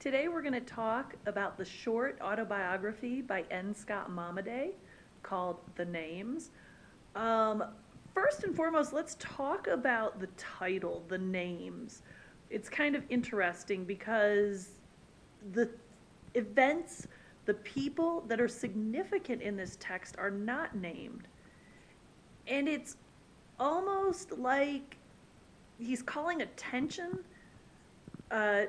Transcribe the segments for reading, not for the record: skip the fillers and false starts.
Today we're going to talk about the short autobiography by N. Scott Momaday called The Names. Um, First and foremost, let's talk about the title, The Names. It's kind of interesting because the events, the people that are significant in this text are not named. And it's almost like he's calling attention uh,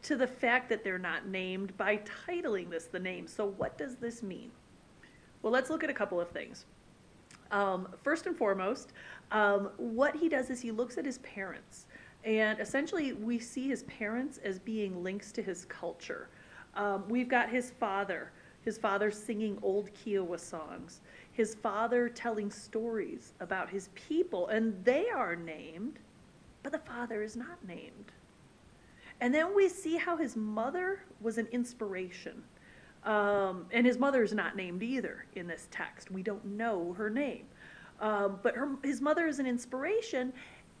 to the fact that they're not named by titling this the name. So what does this mean? Well, let's look at a couple of things. First and foremost, what he does is he looks at his parents. And essentially, we see his parents as being links to his culture. We've got his father singing old Kiowa songs, his father telling stories about his people, and they are named, but the father is not named. And then we see how his mother was an inspiration. And his mother is not named either in this text. We don't know her name. But his mother is an inspiration,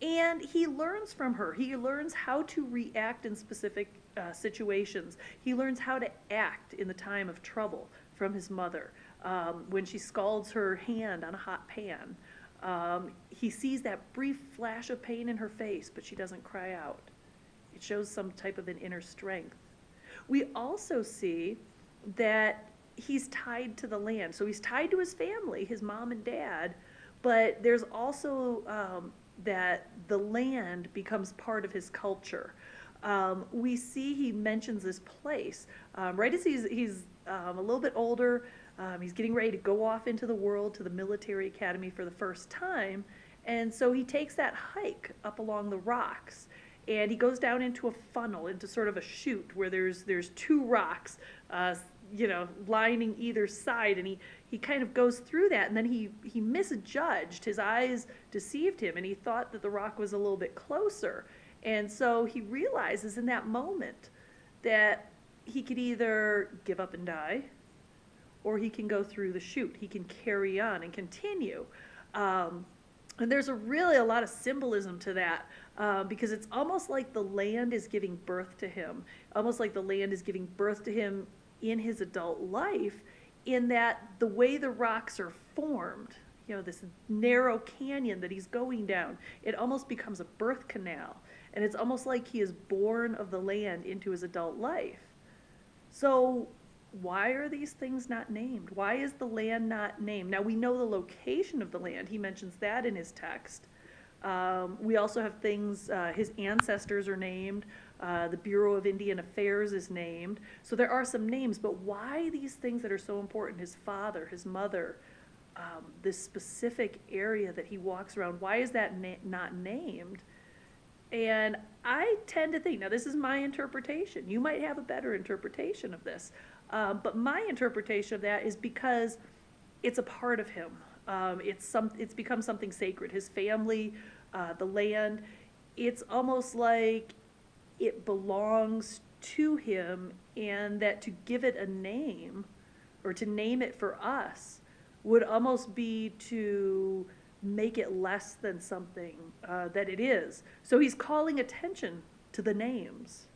and he learns from her. He learns how to react in specific situations. He learns how to act in the time of trouble from his mother. When she scalds her hand on a hot pan, he sees that brief flash of pain in her face, but she doesn't cry out. It shows some type of an inner strength. We also see that he's tied to the land. So he's tied to his family, his mom and dad, but there's also that the land becomes part of his culture. We see he mentions this place right as he's a little bit older. He's getting ready to go off into the world to the military academy for the first time. And so he takes that hike up along the rocks. And he goes down into a funnel, into sort of a chute where there's two rocks, lining either side, and he kind of goes through that, and then he misjudged. His eyes deceived him, and he thought that the rock was a little bit closer. And so he realizes in that moment that he could either give up and die, or he can go through the chute. He can carry on and continue. And there's really a lot of symbolism to that because it's almost like the land is giving birth to him, almost like the land is giving birth to him in his adult life, in that the way the rocks are formed, this narrow canyon that he's going down, it almost becomes a birth canal. And it's almost like he is born of the land into his adult life. So why are these things not named? Why is the land not named? Now, we know the location of the land. He mentions that in his text. We also have things, his ancestors are named. The Bureau of Indian Affairs is named. So there are some names, but why these things that are so important? His father, his mother, this specific area that he walks around, why is that not named? And I tend to think, now this is my interpretation. You might have a better interpretation of this. But my interpretation of that is because it's a part of him. It's become something sacred. His family, the land, it's almost like it belongs to him, and that to give it a name, or to name it for us, would almost be to make it less than something that it is. So he's calling attention to the names.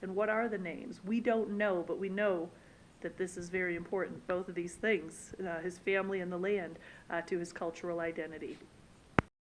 And what are the names? We don't know, but we know that this is very important, both of these things, his family and the land, to his cultural identity.